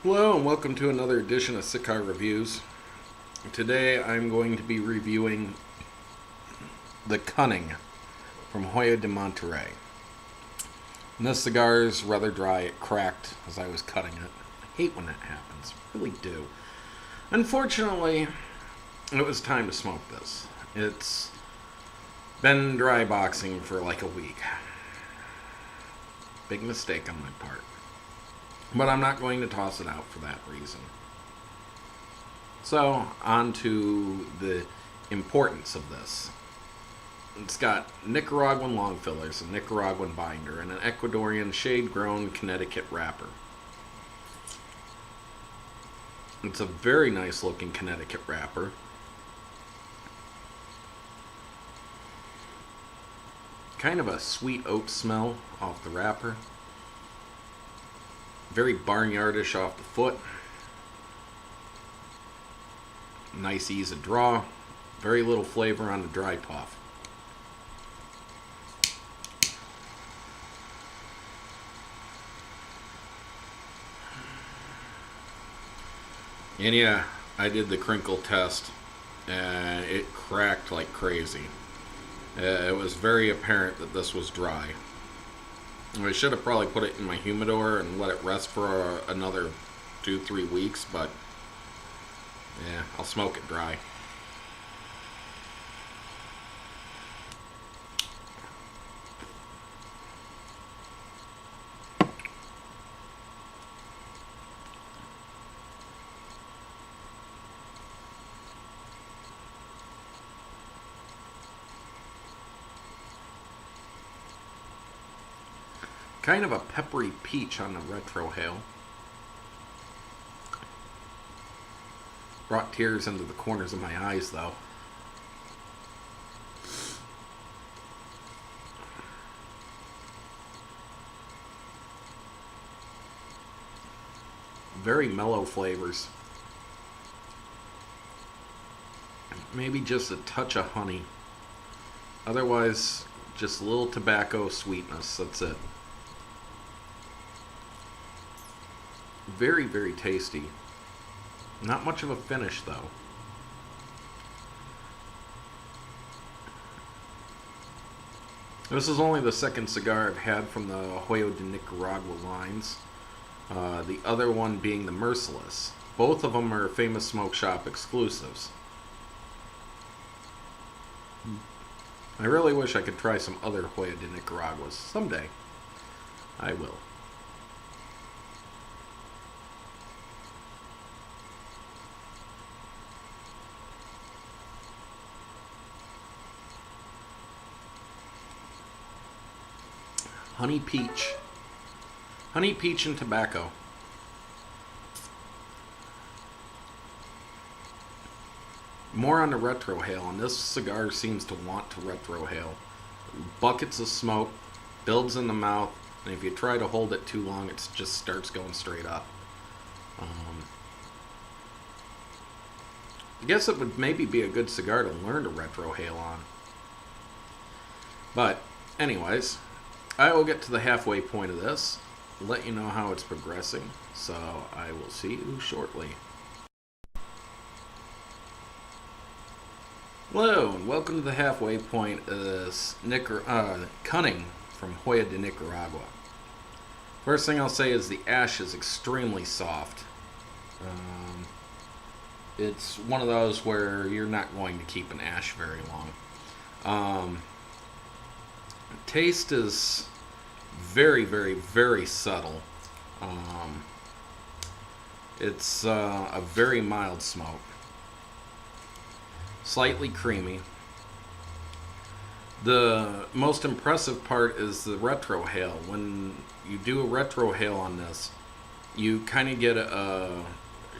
Hello and welcome to another edition of Sik'ar Reviews. Today I'm going to be reviewing the Cunning from Joya De Monterey. And this cigar is rather dry. It cracked as I was cutting it. I hate when that happens. I really do. Unfortunately, it was time to smoke this. It's been dry boxing for like a week. Big mistake on my part. But I'm not going to toss it out for that reason. So, on to the importance of this. It's got Nicaraguan long fillers, a Nicaraguan binder, and an Ecuadorian shade-grown Connecticut wrapper. It's a very nice looking Connecticut wrapper. Kind of a sweet oat smell off the wrapper. Very barnyardish off the foot. Nice ease of draw. Very little flavor on the dry puff. And yeah, I did the crinkle test and it cracked like crazy. It was very apparent that this was dry. I should have probably put it in my humidor and let it rest for another 2-3 weeks, but yeah, I'll smoke it dry. Kind of a peppery peach on the retrohale. Brought tears into the corners of my eyes, though. Very mellow flavors. Maybe just a touch of honey. Otherwise, just a little tobacco sweetness. That's it. Very, very tasty. Not much of a finish, though. This is only the second cigar I've had from the Joya De Nicaragua lines. The other one being the Merciless. Both of them are Famous Smoke Shop exclusives. I really wish I could try some other Joya De Nicaraguas. Someday. I will. Honey peach. Honey peach and tobacco. More on the retrohale, and this cigar seems to want to retrohale. Buckets of smoke, builds in the mouth, and if you try to hold it too long, it just starts going straight up. I guess it would maybe be a good cigar to learn to retrohale on. But, anyways, I will get to the halfway point of this, let you know how it's progressing, so I will see you shortly. Hello, and welcome to the halfway point of this Cunning from Joya De Nicaragua. First thing I'll say is the ash is extremely soft. It's one of those where you're not going to keep an ash very long. Taste is very, very, very subtle. It's a very mild smoke. Slightly creamy. The most impressive part is the retrohale. When you do a retrohale on this, you kind of get a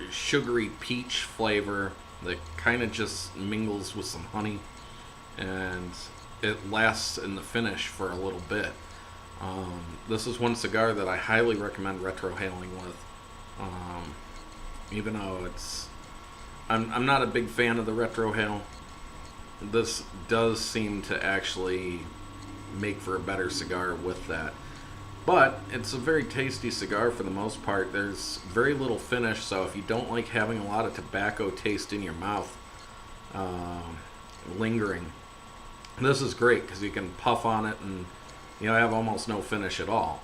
sugary peach flavor that kind of just mingles with some honey, and it lasts in the finish for a little bit. This is one cigar that I highly recommend retrohaling with, even though I'm not a big fan of the retrohale. This does seem to actually make for a better cigar with that. But it's a very tasty cigar for the most part. There's very little finish, so if you don't like having a lot of tobacco taste in your mouth, lingering, this is great because you can puff on it and have almost no finish at all.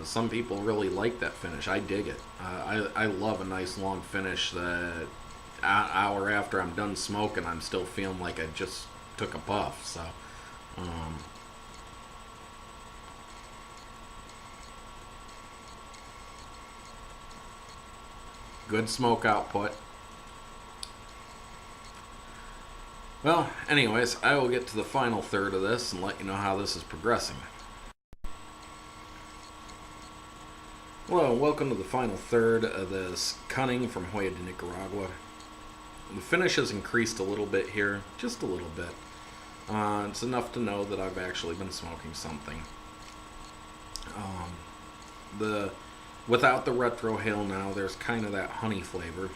Some people really like that finish. I dig it. I love a nice long finish that hour after I'm done smoking, I'm still feeling like I just took a puff. So, good smoke output. Well, anyways, I will get to the final third of this and let you know how this is progressing. Hello, and welcome to the final third of this Cunning from Joya De Nicaragua. The finish has increased a little bit here, just a little bit. It's enough to know that I've actually been smoking something. Without the retrohale now, there's kind of that honey flavor.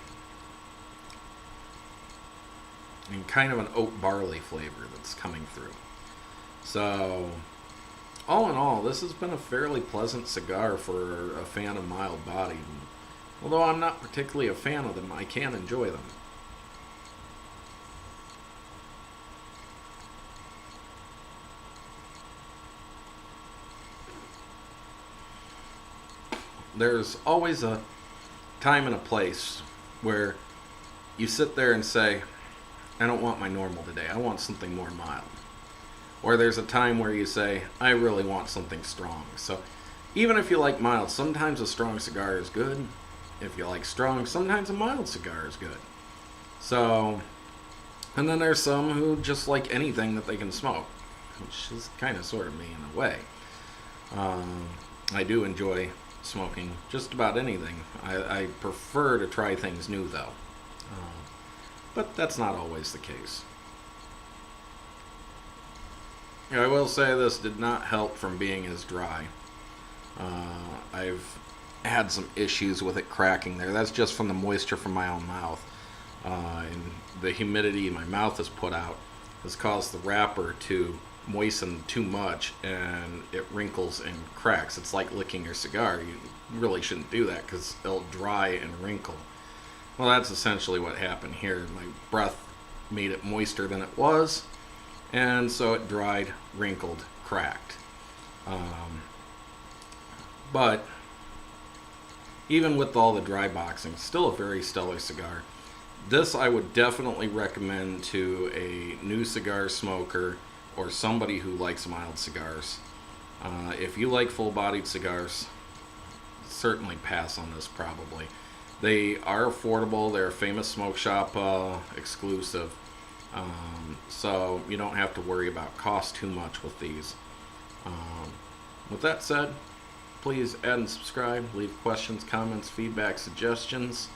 And kind of an oat barley flavor that's coming through. So, all in all, this has been a fairly pleasant cigar for a fan of mild body. Although I'm not particularly a fan of them, I can enjoy them. There's always a time and a place where you sit there and say, I don't want my normal today, I want something more mild. Or there's a time where you say, I really want something strong. So even if you like mild, sometimes a strong cigar is good. If you like strong, sometimes a mild cigar is good. So, and then there's some who just like anything that they can smoke, which is kind of sort of me in a way. I do enjoy smoking just about anything. I prefer to try things new though. But that's not always the case. I will say this did not help from being as dry. I've had some issues with it cracking there. That's just from the moisture from my own mouth. And the humidity my mouth has put out has caused the wrapper to moisten too much and it wrinkles and cracks. It's like licking your cigar. You really shouldn't do that because it'll dry and wrinkle. Well, that's essentially what happened here. My breath made it moister than it was, and so it dried, wrinkled, cracked. But even with all the dry boxing, still a very stellar cigar. This I would definitely recommend to a new cigar smoker or somebody who likes mild cigars. If you like full-bodied cigars, certainly pass on this probably. They are affordable. They're a Famous Smoke Shop exclusive. So you don't have to worry about cost too much with these. With that said, please add and subscribe. Leave questions, comments, feedback, suggestions.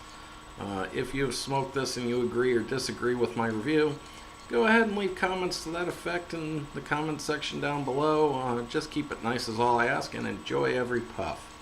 If you've smoked this and you agree or disagree with my review, go ahead and leave comments to that effect in the comment section down below. Just keep it nice is all I ask, and enjoy every puff.